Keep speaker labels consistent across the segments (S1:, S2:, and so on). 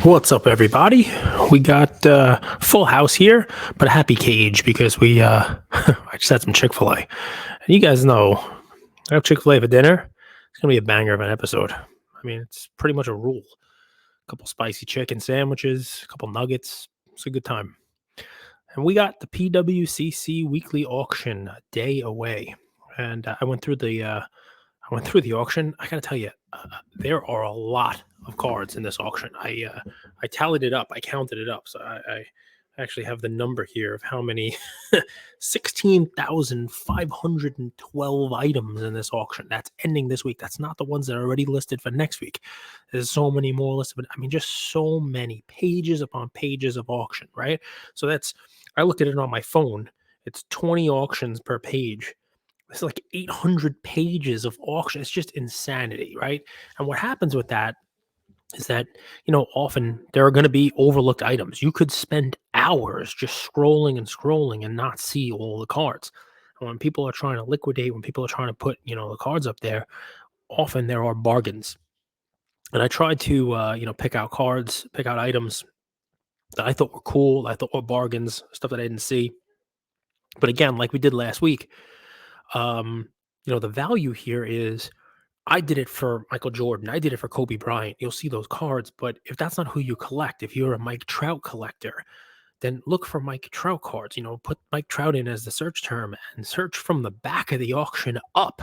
S1: What's up, everybody? We got full house here, but a happy cage because we I just had some Chick-fil-A. And you guys know, I have Chick-fil-A for dinner. It's gonna be a banger of an episode. I mean, it's pretty much a rule. A couple spicy chicken sandwiches, a couple nuggets. It's a good time. And we got the PWCC weekly auction a day away, and I went through the auction. I gotta tell you, there are a lot of cards in this auction. I tallied it up. I counted it up. So I actually have the number here of how many 16,512 items in this auction. That's ending this week. That's not the ones that are already listed for next week. There's so many more listed. I mean, just so many pages upon pages of auction, right? So I looked at it on my phone. It's 20 auctions per page. It's like 800 pages of auction. It's just insanity, right? And what happens with that is that, often there are going to be overlooked items. You could spend hours just scrolling and scrolling and not see all the cards. And when people are trying to liquidate, when people are trying to put, the cards up there, often there are bargains. And I tried to, pick out items that I thought were cool, that I thought were bargains, stuff that I didn't see. But again, like we did last week, the value here is I did it for Michael Jordan. I did it for Kobe Bryant. You'll see those cards, but if that's not who you collect, if you're a Mike Trout collector, then look for Mike Trout cards. Put Mike Trout in as the search term and search from the back of the auction up.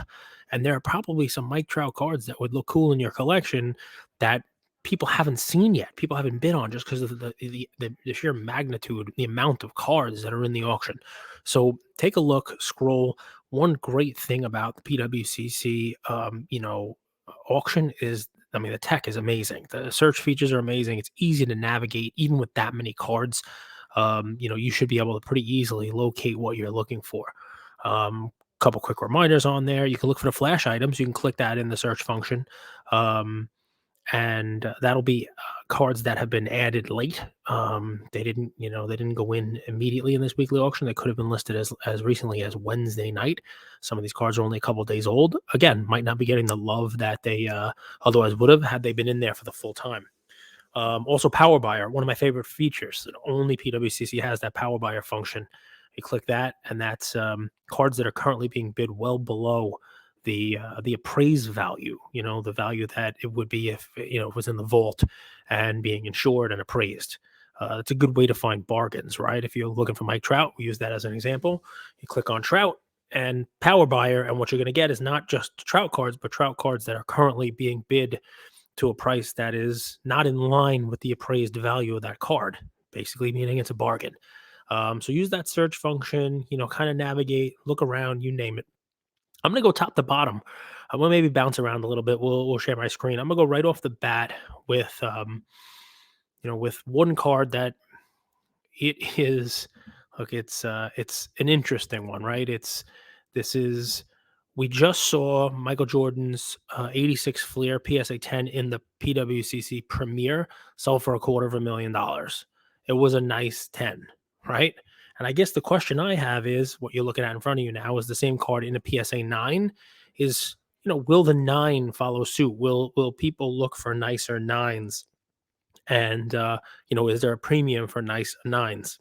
S1: And there are probably some Mike Trout cards that would look cool in your collection that people haven't seen yet. People haven't bid on just because of the sheer magnitude, the amount of cards that are in the auction. So take a look, scroll. One great thing about the PWCC, auction is, the tech is amazing. The search features are amazing. It's easy to navigate, even with that many cards. You should be able to pretty easily locate what you're looking for. Couple quick reminders on there. You can look for the flash items. You can click that in the search function. And that'll be cards that have been added late. They didn't go in immediately in this weekly auction. They could have been listed as recently as Wednesday night. Some of these cards are only a couple days old. Again, might not be getting the love that they otherwise would have had they been in there for the full time. Also, Power Buyer, one of my favorite features. Only PWCC has that Power Buyer function. You click that, and that's cards that are currently being bid well below the appraised value, the value that it would be if it was in the vault and being insured and appraised. It's a good way to find bargains, right? If you're looking for Mike Trout, we use that as an example. You click on Trout and Power Buyer, and what you're going to get is not just Trout cards, but Trout cards that are currently being bid to a price that is not in line with the appraised value of that card, basically meaning it's a bargain. So use that search function, kind of navigate, look around, you name it. I'm going to go top to bottom. I'm going to maybe bounce around a little bit. We'll share my screen. I'm going to go right off the bat with, with one card that it is, look, it's an interesting one, right? We just saw Michael Jordan's 86 Fleer PSA 10 in the PWCC Premier sell for $250,000. It was a nice 10, right? And I guess the question I have is, what you're looking at in front of you now is the same card in a PSA 9. Is, will the 9 follow suit? Will people look for nicer 9s? And, is there a premium for nice 9s?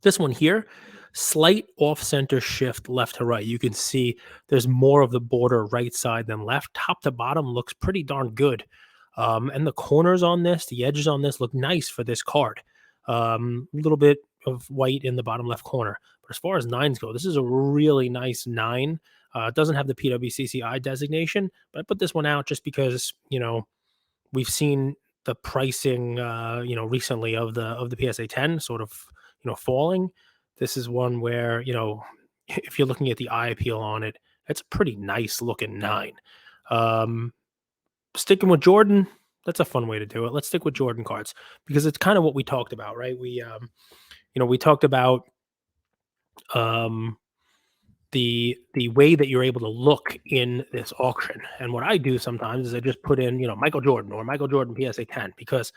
S1: This one here, slight off-center shift left to right. You can see there's more of the border right side than left. Top to bottom looks pretty darn good. And the corners on this, the edges on this look nice for this card. A little bit of white in the bottom left corner. But as far as 9s go, this is a really nice 9. It doesn't have the PWCCI designation, but I put this one out just because, we've seen the pricing, recently of the PSA 10 sort of, falling. This is one where, if you're looking at the eye appeal on it, it's a pretty nice looking 9. Sticking with Jordan, that's a fun way to do it. Let's stick with Jordan cards because it's kind of what we talked about, right? We talked about the way that you're able to look in this auction. And what I do sometimes is I just put in, Michael Jordan or Michael Jordan PSA 10 because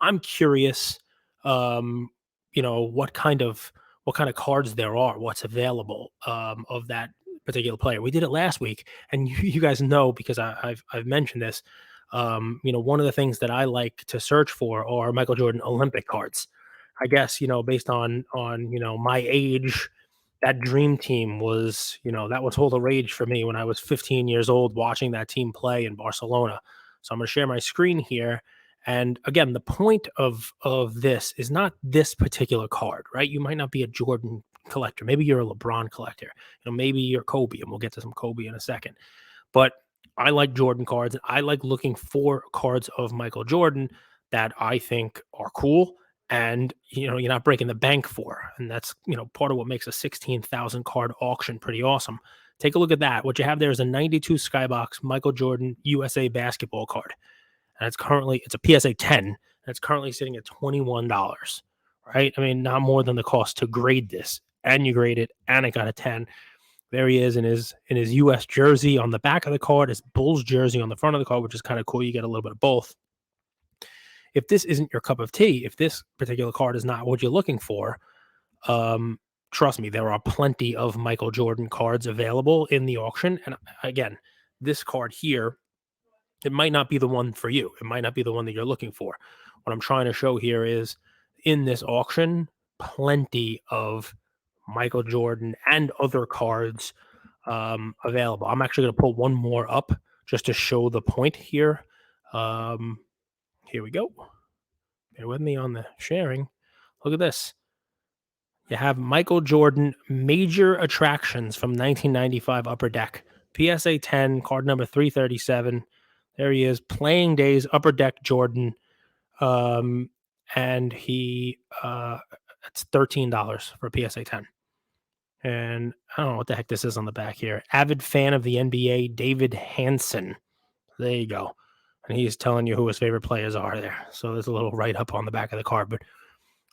S1: I'm curious, what kind of cards there are, what's available of that particular player. We did it last week, and you guys know because I've mentioned this. One of the things that I like to search for are Michael Jordan Olympic cards. I guess, based on my age, that dream team was, that was all the rage for me when I was 15 years old watching that team play in Barcelona. So I'm going to share my screen here. And again, the point of this is not this particular card, right? You might not be a Jordan collector. Maybe you're a LeBron collector. Maybe you're Kobe, and we'll get to some Kobe in a second. But I like Jordan cards, and I like looking for cards of Michael Jordan that I think are cool and you're not breaking the bank for. And that's part of what makes a 16,000 card auction pretty awesome. Take a look at that. What you have there is a 92 Skybox Michael Jordan USA basketball card. And it's a PSA 10, and it's currently sitting at $21, right? I mean, not more than the cost to grade this, and you grade it, and it got a 10. There he is in his US jersey on the back of the card, his Bulls jersey on the front of the card, which is kind of cool. You get a little bit of both. If this isn't your cup of tea, if this particular card is not what you're looking for, trust me, there are plenty of Michael Jordan cards available in the auction. And again, this card here, it might not be the one for you. It might not be the one that you're looking for. What I'm trying to show here is in this auction, plenty of Michael Jordan and other cards available. I'm actually going to pull one more up just to show the point here. Here we go. Bear with me on the sharing. Look at this. You have Michael Jordan Major Attractions from 1995 Upper Deck. PSA 10, card number 337. There he is, Playing Days, Upper Deck Jordan. And he, it's $13 for a PSA 10. And I don't know what the heck this is on the back here. Avid fan of the NBA, David Hansen. There you go. And he's telling you who his favorite players are there. So there's a little write-up on the back of the card. But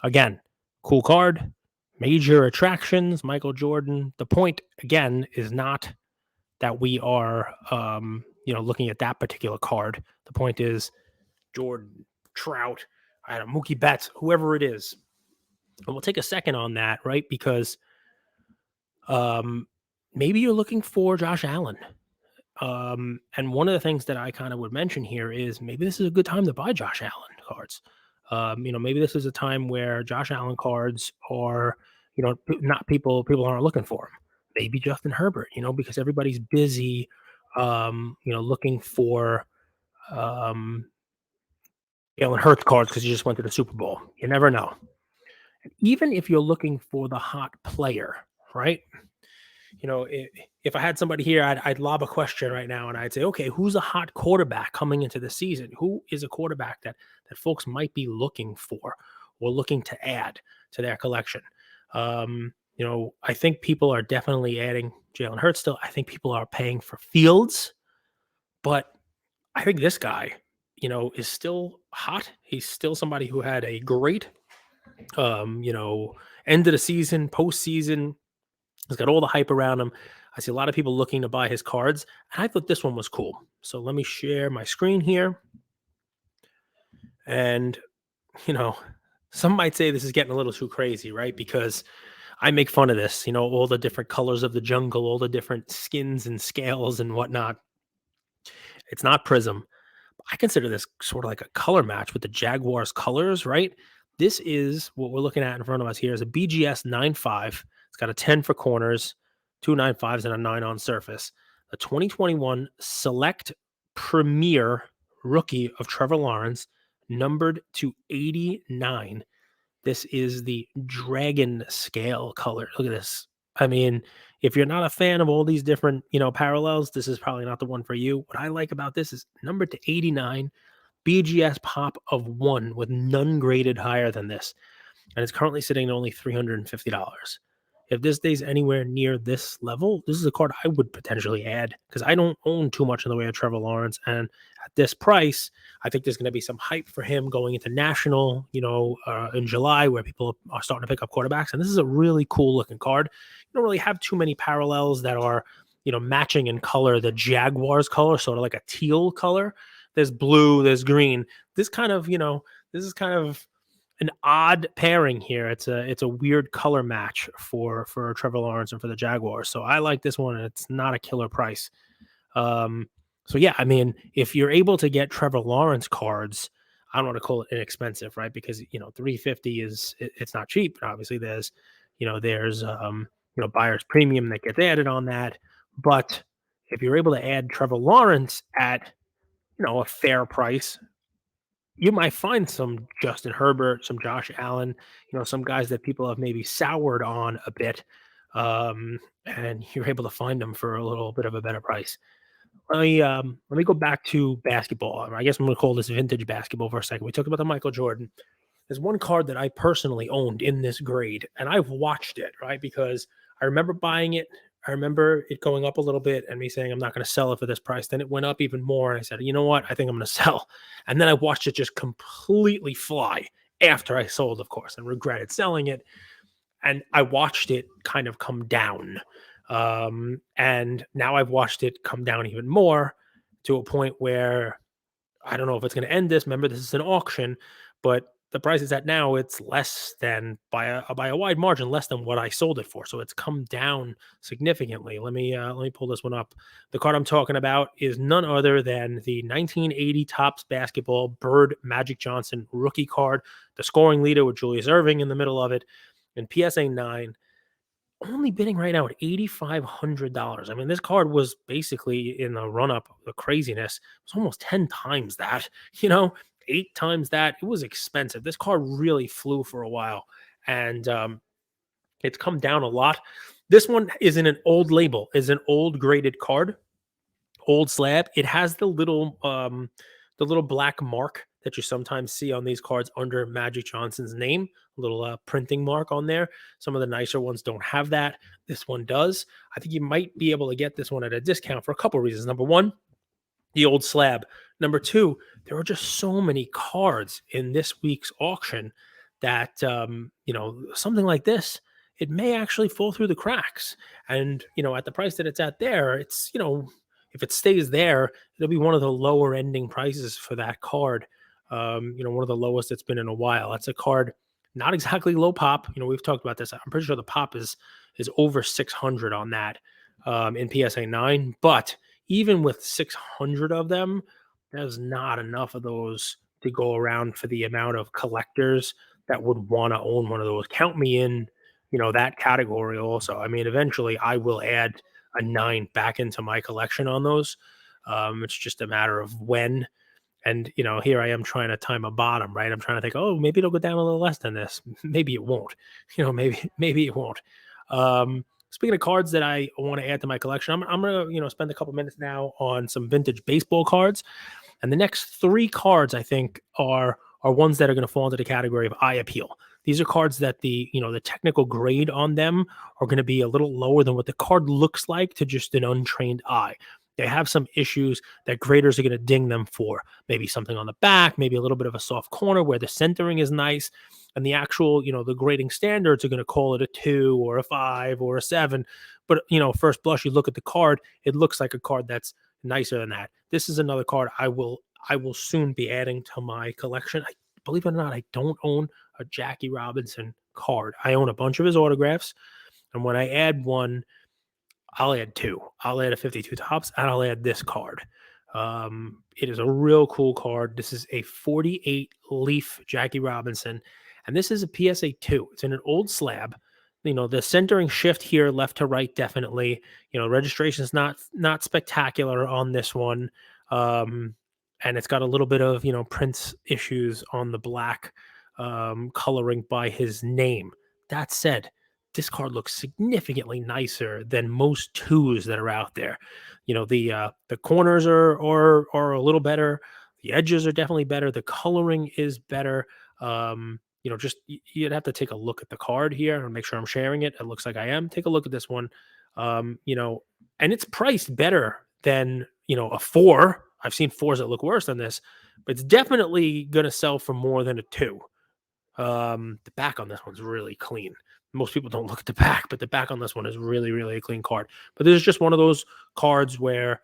S1: again, cool card. Major Attractions, Michael Jordan. The point, again, is not that we are, looking at that particular card. The point is Jordan, Trout, I don't know, Mookie Betts, whoever it is. And we'll take a second on that, right? Because maybe you're looking for Josh Allen. And one of the things that I kind of would mention here is maybe this is a good time to buy Josh Allen cards. Maybe this is a time where Josh Allen cards are, not people aren't looking for them. Maybe Justin Herbert, because everybody's busy, looking for Jalen Hurts cards because you just went to the Super Bowl. You never know. Even if you're looking for the hot player, right? If I had somebody here, I'd lob a question right now and I'd say, okay, who's a hot quarterback coming into the season? Who is a quarterback that folks might be looking for or looking to add to their collection? I think people are definitely adding Jalen Hurts still. I think people are paying for Fields, but I think this guy, is still hot. He's still somebody who had a great, end of the season, postseason. He's got all the hype around him. I see a lot of people looking to buy his cards, and I thought this one was cool. So let me share my screen here. And, some might say this is getting a little too crazy, right? Because I make fun of this, all the different colors of the jungle, all the different skins and scales and whatnot. It's not Prism. I consider this sort of like a color match with the Jaguars colors, right? This is what we're looking at in front of us here is a BGS 9.5. It's got a 10 for corners, 2 9.5s, and a 9 on surface. A 2021 Select Premier Rookie of Trevor Lawrence, numbered to 89. This is the Dragon Scale color. Look at this. I mean, if you're not a fan of all these different, parallels, this is probably not the one for you. What I like about this is numbered to 89, BGS pop of 1 with none graded higher than this. And it's currently sitting at only $350. If this stays anywhere near this level, this is a card I would potentially add because I don't own too much in the way of Trevor Lawrence. And at this price, I think there's going to be some hype for him going into national, in July where people are starting to pick up quarterbacks. And this is a really cool looking card. You don't really have too many parallels that are, matching in color, the Jaguars color, sort of like a teal color. There's blue, there's green. This is kind of an odd pairing here. It's a weird color match for Trevor Lawrence and for the Jaguars. So I like this one, and it's not a killer price. So yeah, I mean, if you're able to get Trevor Lawrence cards, I don't want to call it inexpensive, right? Because 350 it's not cheap. But obviously, there's buyer's premium that gets added on that. But if you're able to add Trevor Lawrence at a fair price, you might find some Justin Herbert, some Josh Allen, some guys that people have maybe soured on a bit, and you're able to find them for a little bit of a better price. Let me go back to basketball. I guess I'm going to call this vintage basketball for a second. We talked about the Michael Jordan. There's one card that I personally owned in this grade, and I've watched it, right? Because I remember buying it. I remember it going up a little bit and me saying, I'm not going to sell it for this price. Then it went up even more. And I said, you know what? I think I'm going to sell. And then I watched it just completely fly after I sold, of course, and regretted selling it. And I watched it kind of come down. And now I've watched it come down even more to a point where I don't know if it's going to end this. Remember, this is an auction, but the price it's at now, it's less than by a wide margin, less than what I sold it for. So it's come down significantly. Let me pull this one up. The card I'm talking about is none other than the 1980 Topps Basketball Bird Magic Johnson rookie card, the scoring leader with Julius Erving in the middle of it, and PSA 9 only bidding right now at $8,500. I mean, this card was basically in the run up, the craziness. It was almost 10 times that, 8 times that. It was expensive. This card really flew for a while, and it's come down a lot. This one is in an old label, is an old graded card, old slab. It has the little black mark that you sometimes see on these cards under Magic Johnson's name, a little printing mark on there. Some of the nicer ones don't have that. This one does. I think you might be able to get this one at a discount for a couple of reasons. Number one, the old slab. Number two, there are just so many cards in this week's auction that something like this, it may actually fall through the cracks. And at the price that it's at there, it's if it stays there, it'll be one of the lower ending prices for that card. One of the lowest it's been in a while. That's a card not exactly low pop. We've talked about this. I'm pretty sure the pop is over 600 on that in PSA 9, but even with 600 of them, there's not enough of those to go around for the amount of collectors that would want to own one of those. Count me in, that category also. I mean, eventually I will add a 9 back into my collection on those. It's just a matter of when. And, here I am trying to time a bottom, right? I'm trying to think, oh, maybe it'll go down a little less than this. Maybe it won't. Maybe it won't. Speaking of cards that I want to add to my collection, I'm gonna spend a couple minutes now on some vintage baseball cards, and the next 3 cards I think are ones that are going to fall into the category of eye appeal. These are cards that the technical grade on them are going to be a little lower than what the card looks like to just an untrained eye. They have some issues that graders are going to ding them for. Maybe something on the back, maybe a little bit of a soft corner where the centering is nice. And the actual, the grading standards are going to call it a 2 or a 5 or a 7. But, first blush, you look at the card, it looks like a card that's nicer than that. This is another card I will soon be adding to my collection. Believe it or not, I don't own a Jackie Robinson card. I own a bunch of his autographs. And when I add one, I'll add 2. I'll add a 52 Topps, and I'll add this card. It is a real cool card. This is a 48 leaf Jackie Robinson, and this is a PSA 2. It's in an old slab. The centering shift here, left to right, definitely. Registration is not spectacular on this one, and it's got a little bit of Prince issues on the black coloring by his name. That said, this card looks significantly nicer than most 2s that are out there. The corners are a little better. The edges are definitely better. The coloring is better. Just you'd have to take a look at the card here and make sure I'm sharing it. It looks like I am. Take a look at this one. And it's priced better than a 4. I've seen 4s that look worse than this, but it's definitely going to sell for more than a 2. The back on this one's really clean. Most people don't look at the back, but the back on this one is really, really a clean card. But this is just one of those cards where,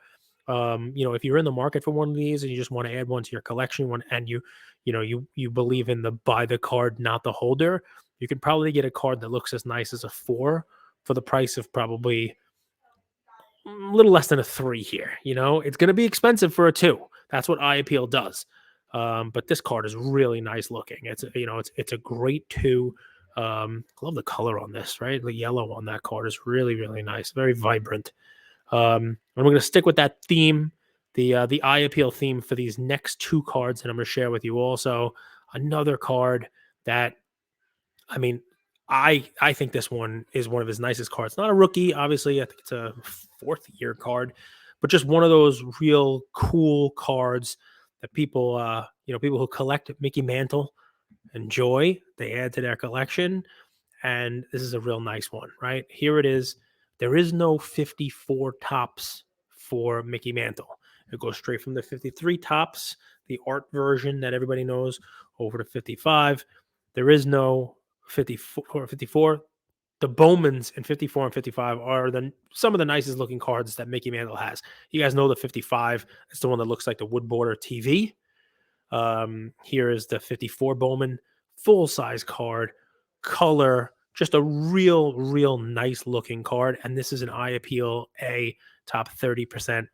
S1: if you're in the market for one of these and you just want to add one to your collection, and you believe in the buy the card, not the holder, you can probably get a card that looks as nice as a 4 for the price of probably a little less than a 3 here. It's going to be expensive for a 2. That's what Eye Appeal does. But this card is really nice looking. It's a great 2. Love the color on this, right? The yellow on that card is really, really nice. Very vibrant. And we're going to stick with that theme, the Eye Appeal theme for these next 2 cards that I'm going to share with you. Also, another card that, I mean, I think this one is one of his nicest cards. Not a rookie, obviously. I think it's a 4th-year card, but just one of those real cool cards that people who collect Mickey Mantle enjoy. They add to their collection, and this is a real nice one, right? Here it is. There is no 54 tops for Mickey Mantle. It goes straight from the 53 tops, the art version that everybody knows, over to 55. There is no 54. The Bowmans in 54 and 55 are some of the nicest looking cards that Mickey Mantle has. You guys know the 55. It's the one that looks like the wood border TV. Here is the 54 Bowman, full size card, color, just a real nice looking card. And this is an Eye Appeal A, top 30%.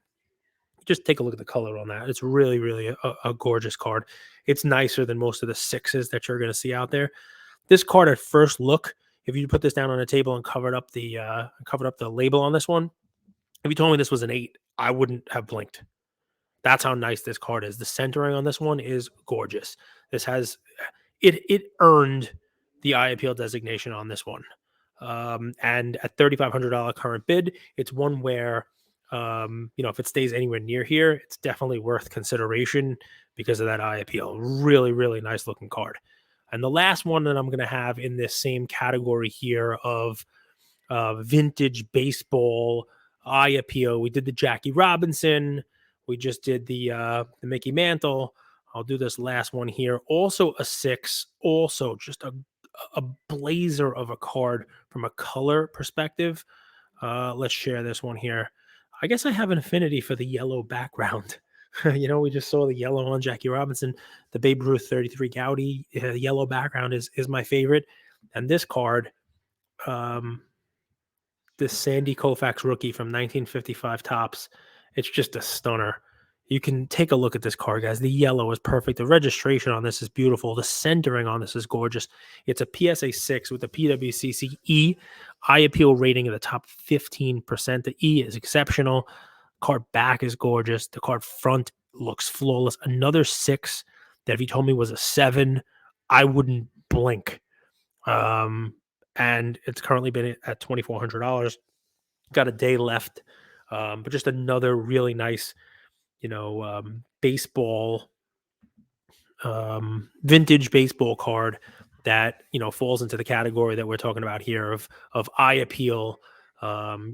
S1: Just take a look at the color on that. It's really a gorgeous card. It's nicer than most of the 6s that you're going to see out there. This card at first look, if you put this down on a table and covered up the label on this one, if you told me this was an 8, I wouldn't have blinked. That's how nice this card is. The centering on this one is gorgeous. This has it earned the Eye Appeal designation on this one. And at $3,500 current bid, it's one where if it stays anywhere near here, it's definitely worth consideration because of that Eye Appeal. Really nice looking card. And the last one that I'm going to have in this same category here of vintage baseball Eye Appeal, we did the Jackie Robinson. We just did the Mickey Mantle. I'll do this last one here. Also a 6. Also just a blazer of a card from a color perspective. Let's share this one here. I guess I have an affinity for the yellow background. We just saw the yellow on Jackie Robinson. The Babe Ruth 33 Gaudy yellow background is my favorite. And this card, this Sandy Koufax rookie from 1955 Topps, it's just a stunner. You can take a look at this card, guys. The yellow is perfect. The registration on this is beautiful. The centering on this is gorgeous. It's a PSA 6 with a PWCC E Eye Appeal rating of the top 15%. The E is exceptional. Card back is gorgeous. The card front looks flawless. Another 6 that if you told me was a 7, I wouldn't blink. And it's currently been at $2,400. Got a day left. But just another really nice, baseball, vintage baseball card that, falls into the category that we're talking about here of Eye Appeal.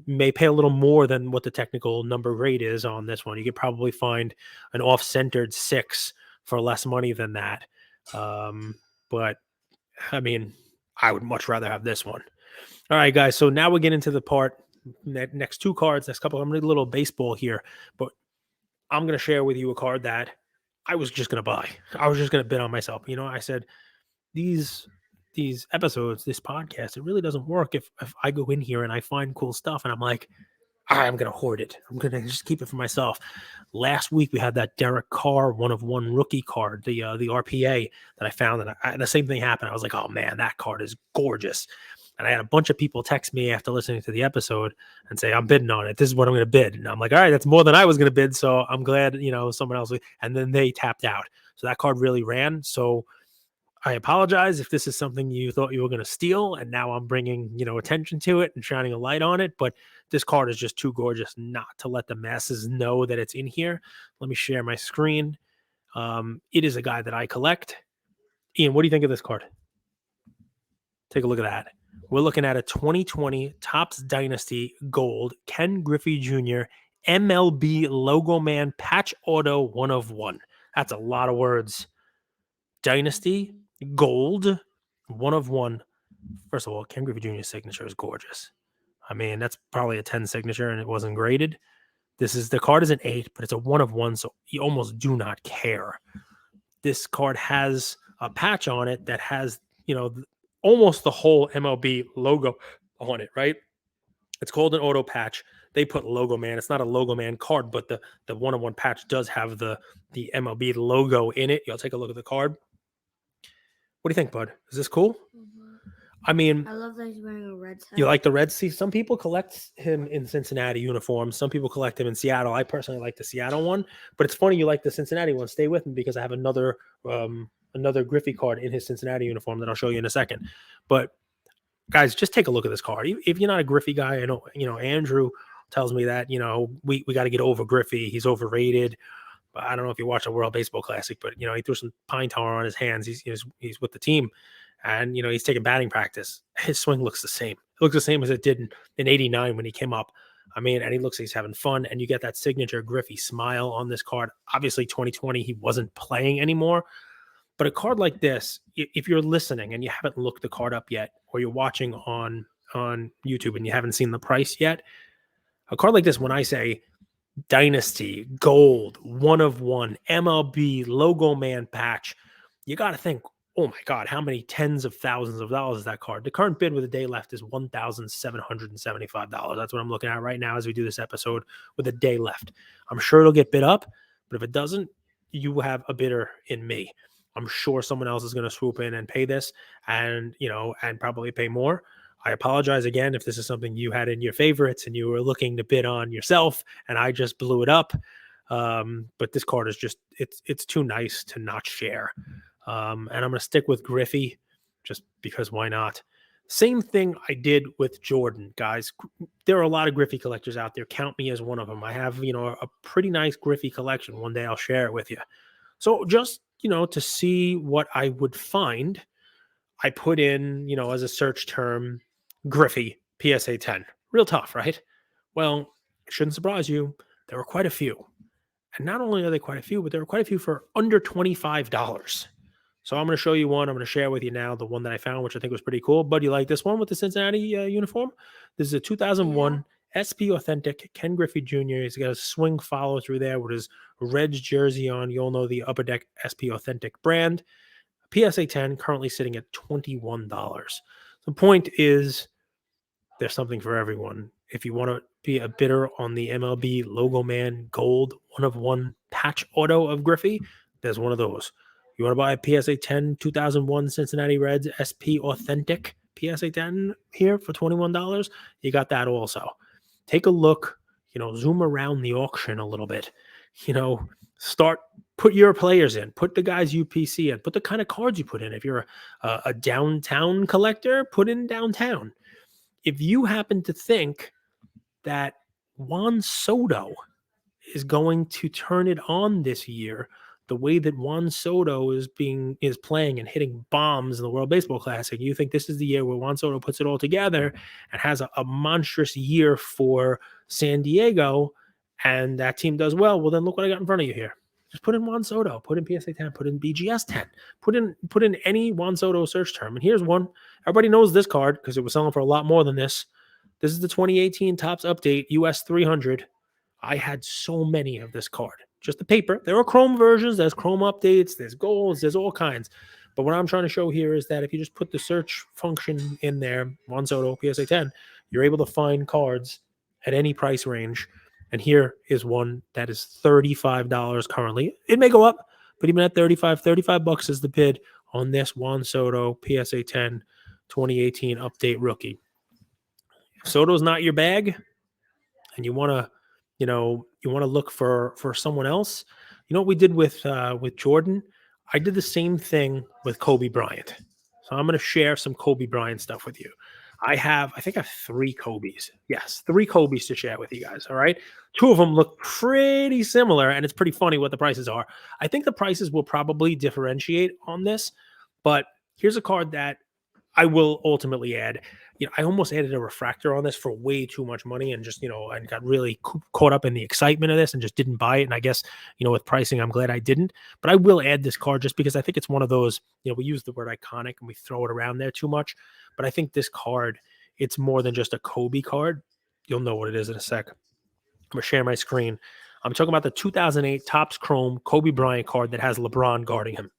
S1: May pay a little more than what the technical number grade is on this one. You could probably find an off-centered 6 for less money than that. But I mean, I would much rather have this one. All right, guys. So now we get into the part, next 2 cards, next couple. I'm going to do a little baseball here, but I'm going to share with you a card that I was just going to buy. I was just going to bid on myself. I said, these episodes, this podcast, it really doesn't work if I go in here and I find cool stuff and I'm like, I'm going to hoard it. I'm going to just keep it for myself. Last week, we had that Derek Carr 1-of-1 rookie card, the RPA that I found. And the same thing happened. I was like, oh, man, that card is gorgeous. And I had a bunch of people text me after listening to the episode and say, I'm bidding on it. This is what I'm going to bid. And I'm like, all right, that's more than I was going to bid. So I'm glad, someone else. And then they tapped out. So that card really ran. So I apologize if this is something you thought you were going to steal. And now I'm bringing, attention to it and shining a light on it. But this card is just too gorgeous not to let the masses know that it's in here. Let me share my screen. It is a guy that I collect. Ian, what do you think of this card? Take a look at that. We're looking at a 2020 Topps Dynasty Gold Ken Griffey Jr. MLB Logo Man Patch Auto 1-of-1. That's a lot of words. Dynasty Gold 1-of-1. First of all, Ken Griffey Jr.'s signature is gorgeous. I mean, that's probably a 10 signature and it wasn't graded. The card is an 8, but it's a 1-of-1, so you almost do not care. This card has a patch on it that has, almost the whole MLB logo on it, right? It's called an auto patch. they put Logo Man. It's not a Logo Man card, but the one-on-one patch does have the MLB logo in it. You'll take a look at the card. What do you think, bud? Is this cool?
S2: Mm-hmm.
S1: I mean,
S2: I love that he's wearing a red hat.
S1: you like the Reds? See, some people collect him in Cincinnati uniforms. Some people collect him in Seattle. I personally like the Seattle one, but it's funny you like the Cincinnati one. Stay with me because I have another Griffey card in his Cincinnati uniform that I'll show you in a second. But guys, just take a look at this card. If you're not a Griffey guy, I know, Andrew tells me that, we got to get over Griffey. He's overrated. But I don't know if you watch the World Baseball Classic, but, he threw some pine tar on his hands. He's with the team. And, he's taking batting practice. His swing looks the same. It looks the same as it did in 89 when he came up. I mean, and he looks like he's having fun. And you get that signature Griffey smile on this card. Obviously, 2020, he wasn't playing anymore. But a card like this, if you're listening and you haven't looked the card up yet, or you're watching on YouTube and you haven't seen the price yet, a card like this, when I say Dynasty, Gold, 1/1, MLB, Logo Man patch, you got to think, oh my God, how many tens of thousands of dollars is that card? The current bid with a day left is $1,775. That's what I'm looking at right now as we do this episode with a day left. I'm sure it'll get bid up, but if it doesn't, you have a bidder in me. I'm sure someone else is going to swoop in and pay this and probably pay more. I apologize again if this is something you had in your favorites and you were looking to bid on yourself and I just blew it up. But this card is just, it's too nice to not share. And I'm going to stick with Griffey just because why not? Same thing I did with Jordan, guys. There are a lot of Griffey collectors out there. Count me as one of them. I have, a pretty nice Griffey collection. One day I'll share it with you. So just, to see what I would find, I put in, as a search term, Griffey PSA 10. Real tough, right? Well, it shouldn't surprise you. There were quite a few. And not only are they quite a few, but there were quite a few for under $25. So I'm going to show you one. I'm going to share with you now the one that I found, which I think was pretty cool. Bud, you like this one with the Cincinnati uniform? This is a 2001 SP Authentic Ken Griffey Jr. He's got a swing follow through there with his Reds jersey on. You'll know the Upper Deck SP Authentic brand. PSA 10 currently sitting at $21. The point is there's something for everyone. If you want to be a bidder on the MLB Logo Man Gold 1/1 patch auto of Griffey, there's one of those. You want to buy a PSA 10 2001 Cincinnati Reds SP Authentic PSA 10 here for $21? You got that also. Take a look, zoom around the auction a little bit, put your players in, put the guys UPC in, put the kind of cards you put in. If you're a downtown collector, put in downtown. If you happen to think that Juan Soto is going to turn it on this year, the way that Juan Soto is playing and hitting bombs in the World Baseball Classic, you think this is the year where Juan Soto puts it all together and has a monstrous year for San Diego, and that team does well, then look what I got in front of you here. Just put in Juan Soto, put in PSA 10, put in BGS 10, put in any Juan Soto search term. And here's one. Everybody knows this card because it was selling for a lot more than this. This is the 2018 Topps Update US 300. I had so many of this card. Just the paper. There are Chrome versions. There's Chrome updates. There's golds. There's all kinds. But what I'm trying to show here is that if you just put the search function in there, Juan Soto, PSA 10, you're able to find cards at any price range. And here is one that is $35 currently. It may go up, but even at $35 is the bid on this Juan Soto PSA 10 2018 update rookie. If Soto's not your bag and you want to, look for someone else, what we did with Jordan? I did the same thing with Kobe Bryant. So I'm going to share some Kobe Bryant stuff with you. I think I have 3 Kobe's. Yes, 3 Kobe's to share with you guys. All right. 2 of them look pretty similar, and it's pretty funny what the prices are. I think the prices will probably differentiate on this, but here's a card that I will ultimately add. I almost added a refractor on this for way too much money and just, and got really caught up in the excitement of this and just didn't buy it. And I guess, with pricing, I'm glad I didn't. But I will add this card just because I think it's one of those, we use the word iconic and we throw it around there too much. But I think this card, it's more than just a Kobe card. You'll know what it is in a sec. I'm going to share my screen. I'm talking about the 2008 Topps Chrome Kobe Bryant card that has LeBron guarding him.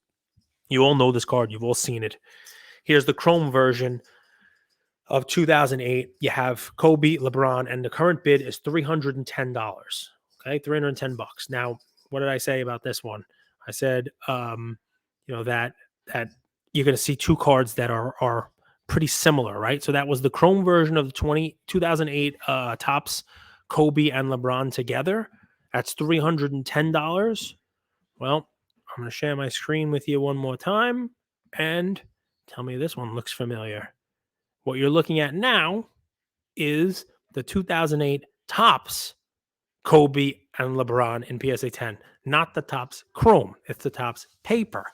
S1: You all know this card. You've all seen it. Here's the Chrome version of 2008, you have Kobe, LeBron, and the current bid is $310. Okay, $310. Now, what did I say about this one? I said, that you're going to see two cards that are pretty similar, right? So that was the Chrome version of the 2008 Topps Kobe and LeBron together. That's $310. Well, I'm going to share my screen with you one more time and tell me this one looks familiar. What you're looking at now is the 2008 Topps Kobe and LeBron in PSA 10, not the Topps Chrome. It's the Topps paper.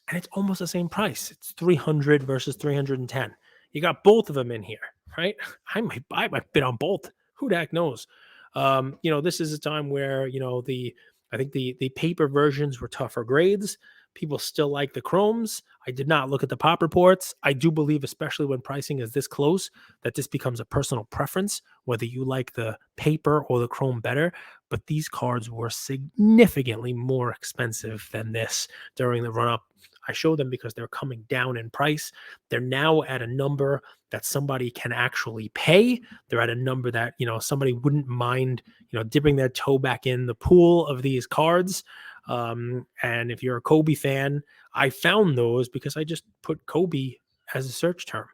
S1: And it's almost the same price. It's 300 versus 310. You got both of them in here, right? I might bid on both. Who the heck knows? This is a time where, I think the paper versions were tougher grades. People still like the chromes. I did not look at the pop reports. I do believe, especially when pricing is this close, that this becomes a personal preference, whether you like the paper or the chrome better. But these cards were significantly more expensive than this during the run-up. I show them because they're coming down in price. They're now at a number that somebody can actually pay. They're at a number that, somebody wouldn't mind, dipping their toe back in the pool of these cards. And if you're a Kobe fan, I found those because I just put Kobe as a search term.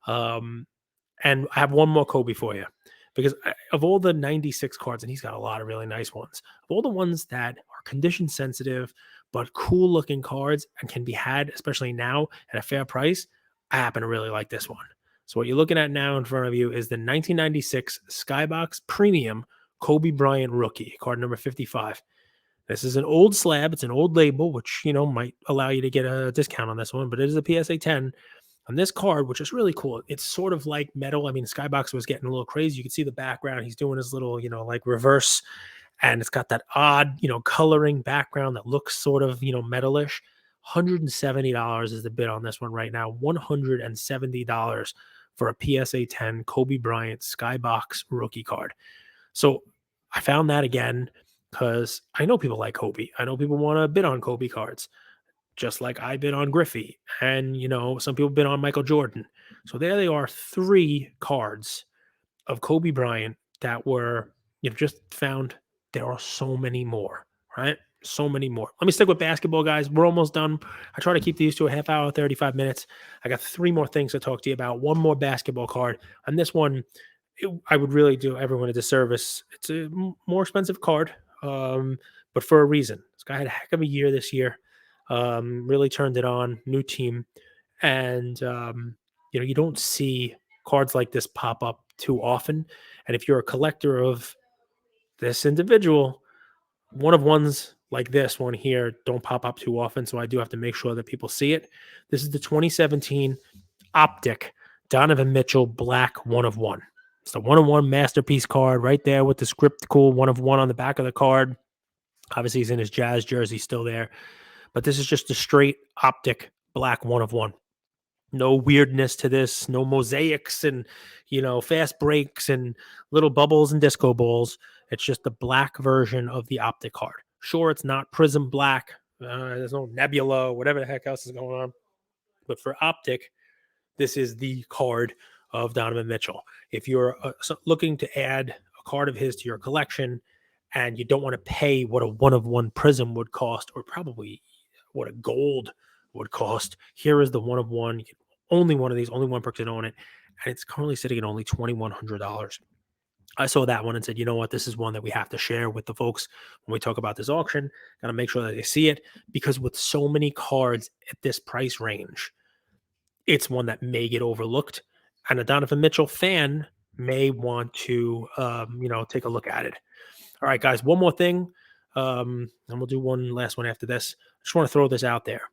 S1: And I have one more Kobe for you, because of all the 96 cards, and he's got a lot of really nice ones, of all the ones that are condition sensitive, but cool looking cards and can be had, especially now at a fair price, I happen to really like this one. So what you're looking at now in front of you is the 1996 Skybox Premium Kobe Bryant Rookie, card number 55. This is an old slab. It's an old label, which, might allow you to get a discount on this one, but it is a PSA 10. On this card, which is really cool, it's sort of like metal. I mean, Skybox was getting a little crazy. You can see the background. He's doing his little, like reverse, and it's got that odd, coloring background that looks sort of, metalish. $170 is the bid on this one right now. $170 for a PSA 10 Kobe Bryant Skybox rookie card. So I found that again because I know people like Kobe. I know people want to bid on Kobe cards, just like I bid on Griffey. And, some people bid on Michael Jordan. So there they are, 3 cards of Kobe Bryant that were, just found. There are so many more, right? So many more. Let me stick with basketball, guys. We're almost done. I try to keep these to a half hour, 35 minutes. I got 3 more things to talk to you about. One more basketball card. And this one, I would really do everyone a disservice. It's a more expensive card, but for a reason. This guy had a heck of a year this year. Really turned it on. New team. And, you don't see cards like this pop up too often. And if you're a collector of this individual, one of ones like this one here don't pop up too often. So I do have to make sure that people see it. This is the 2017 Optic Donovan Mitchell Black 1 of 1. It's the 1 of 1 masterpiece card right there with the script cool 1 of 1 on the back of the card. Obviously, he's in his Jazz jersey still there. But this is just a straight Optic Black 1 of 1. No weirdness to this, no mosaics and, fast breaks and little bubbles and disco balls. It's just the black version of the Optic card. Sure, it's not Prism Black. There's no Nebula, whatever the heck else is going on. But for Optic, this is the card of Donovan Mitchell. If you're looking to add a card of his to your collection and you don't want to pay what a 1 of 1 Prism would cost, or probably what a gold would cost, here is the 1 of 1. You can only one of these, only one person own it, and it's currently sitting at only $2,100. I saw that one and said, you know what, this is one that we have to share with the folks when we talk about this auction. Got to make sure that they see it, because with so many cards at this price range, it's one that may get overlooked, and a Donovan Mitchell fan may want to, take a look at it. All right, guys, one more thing, and we'll do one last one after this. I just want to throw this out there.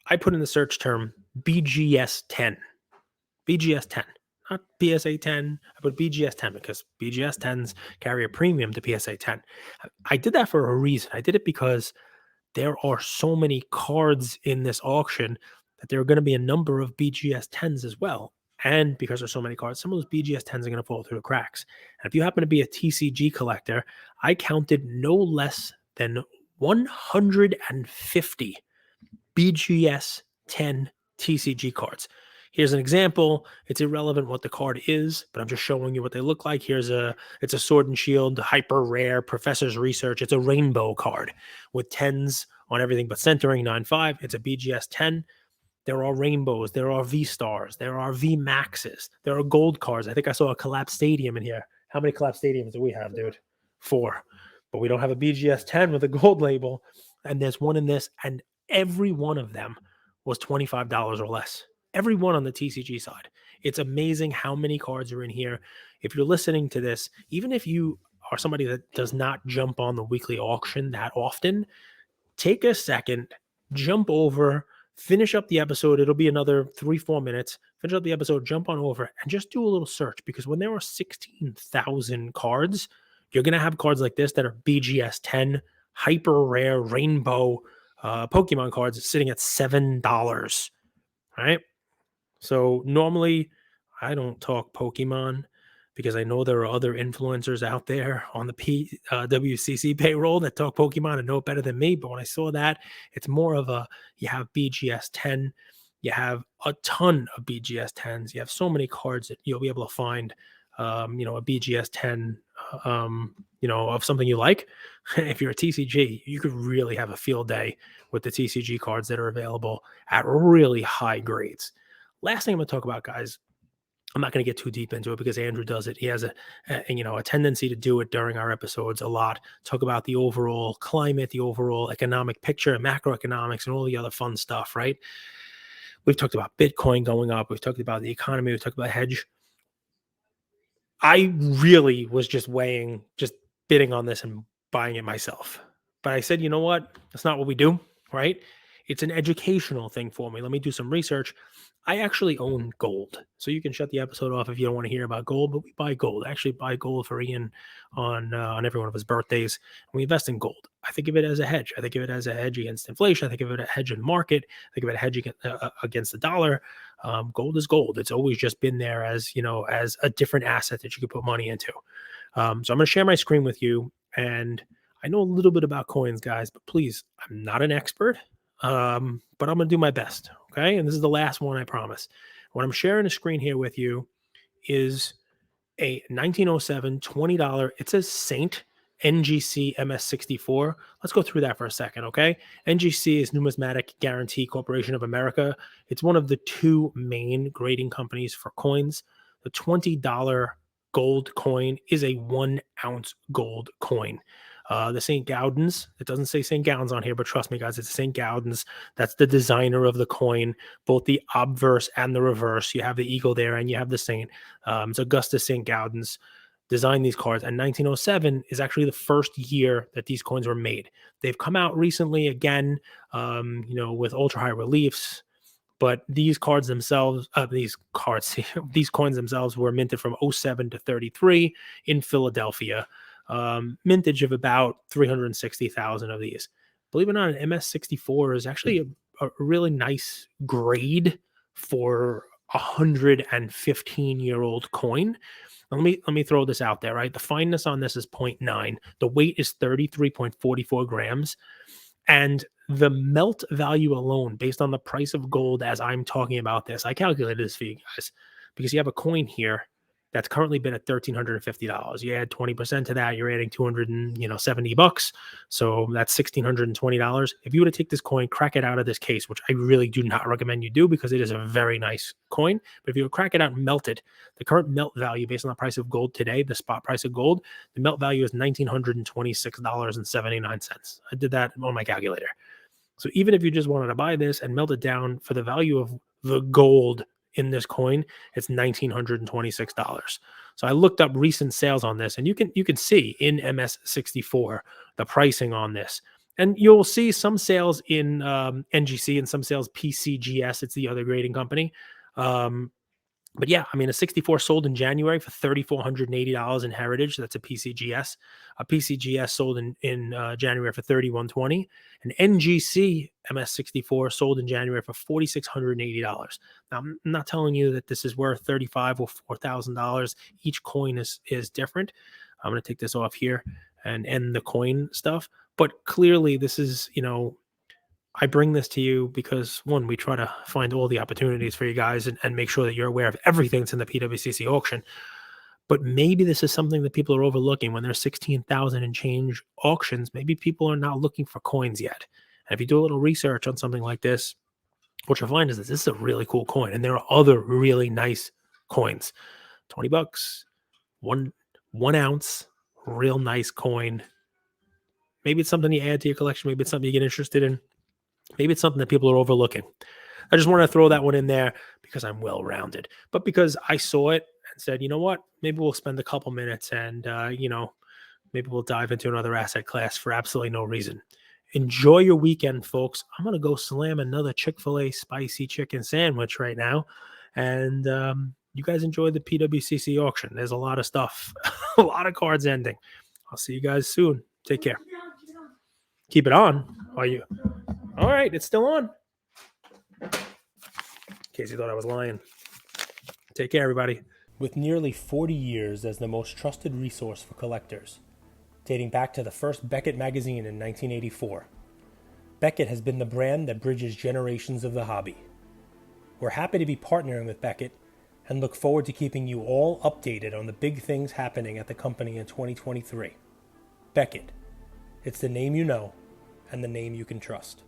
S1: I put in the search term BGS 10. BGS 10, not PSA 10. I put BGS 10 because BGS 10s carry a premium to PSA 10. I did that for a reason. I did it because there are so many cards in this auction that there are going to be a number of BGS 10s as well. And because there's so many cards, some of those BGS 10s are going to fall through the cracks. And if you happen to be a TCG collector, I counted no less than 150 BGS 10 TCG cards. Here's an example. It's irrelevant what the card is, but I'm just showing you what they look like. It's a Sword and Shield hyper rare Professor's Research. It's a rainbow card with tens on everything but centering 9.5. It's a BGS 10. There are rainbows. There are V stars. There are V maxes. There are gold cards. I think I saw a collapsed stadium in here. How many collapsed stadiums do we have, dude? 4. But we don't have a BGS 10 with a gold label. And there's one in this, and every one of them was $25 or less. Every one on the TCG side. It's amazing how many cards are in here. If you're listening to this, even if you are somebody that does not jump on the weekly auction that often, take a second, jump over, finish up the episode. It'll be another 3-4 minutes. Finish up the episode, jump on over, and just do a little search, because when there are 16,000 cards, you're going to have cards like this that are BGS 10, hyper rare rainbow Pokemon cards sitting at $7. Right? So normally I don't talk Pokemon because I know there are other influencers out there on the PWCC payroll that talk Pokemon and know it better than me. But when I saw that, it's more of a, you have BGS 10, you have a ton of BGS 10s, you have so many cards that you'll be able to find, a BGS 10, of something you like. If you're a TCG, you could really have a field day with the TCG cards that are available at really high grades. Last thing I'm going to talk about, guys, I'm not going to get too deep into it because Andrew does it. He has a tendency to do it during our episodes a lot. Talk about the overall climate, the overall economic picture, and macroeconomics, and all the other fun stuff, right? We've talked about Bitcoin going up. We've talked about the economy. We've talked about hedge. I really was just bidding on this and buying it myself. But I said, you know what? That's not what we do, right? It's an educational thing for me. Let me do some research. I actually own gold. So you can shut the episode off if you don't want to hear about gold, but we buy gold. I actually buy gold for Ian on every one of his birthdays. And we invest in gold. I think of it as a hedge. I think of it as a hedge against inflation. I think of it as a hedge in market. I think of it as a hedge against the dollar. Gold is gold. It's always just been there as a different asset that you could put money into. So I'm going to share my screen with you, and I know a little bit about coins, guys, but please, I'm not an expert, but I'm going to do my best. Okay. And this is the last one, I promise. What I'm sharing a screen here with you is a 1907 $20. It says Saint NGC MS64. Let's go through that for a second, okay? NGC is Numismatic Guarantee Corporation of America. It's one of the 2 main grading companies for coins. The $20 gold coin is a 1-ounce gold coin. The St. Gaudens, it doesn't say St. Gaudens on here, but trust me, guys, it's St. Gaudens. That's the designer of the coin, both the obverse and the reverse. You have the eagle there and you have the saint. It's Augustus St. Gaudens designed these cards, and 1907 is actually the first year that these coins were made. They've come out recently again, with ultra high reliefs, but these cards themselves, these coins themselves were minted from 07 to 33 in Philadelphia. Mintage of about 360,000 of these. Believe it or not, an MS64 is actually a really nice grade for a 115-year-old coin. Let me throw this out there, right? The fineness on this is 0.9. The weight is 33.44 grams. And the melt value alone, based on the price of gold as I'm talking about this, I calculated this for you guys, because you have a coin here that's currently been at $1,350. You add 20% to that, you're adding $270. So that's $1,620. If you were to take this coin, crack it out of this case, which I really do not recommend you do because it is a very nice coin. But if you would crack it out and melt it, the current melt value based on the price of gold today, the spot price of gold, the melt value is $1,926.79. I did that on my calculator. So even if you just wanted to buy this and melt it down for the value of the gold in this coin, it's $1,926. So I looked up recent sales on this, and you can see in MS64 the pricing on this, and you'll see some sales in NGC and some sales PCGS. It's the other grading company. But yeah, I mean, a 64 sold in January for $3,480 in Heritage. That's a PCGS. A PCGS sold in January for $3,120. An NGC MS64 sold in January for $4,680. Now, I'm not telling you that this is worth $35,000 or $4,000. Each coin is different. I'm going to take this off here and end the coin stuff. But clearly, this is, I bring this to you because, one, we try to find all the opportunities for you guys and make sure that you're aware of everything that's in the PWCC auction. But maybe this is something that people are overlooking when there's 16,000 and change auctions. Maybe people are not looking for coins yet. And if you do a little research on something like this, what you'll find is that this is a really cool coin. And there are other really nice coins. 20 bucks, one ounce, real nice coin. Maybe it's something you add to your collection. Maybe it's something you get interested in. Maybe it's something that people are overlooking. I just want to throw that one in there because I'm well-rounded, but because I saw it and said, you know what, maybe we'll spend a couple minutes and, maybe we'll dive into another asset class for absolutely no reason. Enjoy your weekend, folks. I'm going to go slam another Chick-fil-A spicy chicken sandwich right now. And you guys enjoy the PWCC auction. There's a lot of stuff, a lot of cards ending. I'll see you guys soon. Take care. Keep it on. Are you? All right, it's still on. In case you thought I was lying. Take care, everybody. With nearly 40 years as the most trusted resource for collectors, dating back to the first Beckett magazine in 1984, Beckett has been the brand that bridges generations of the hobby. We're happy to be partnering with Beckett and look forward to keeping you all updated on the big things happening at the company in 2023. Beckett. It's the name you know and the name you can trust.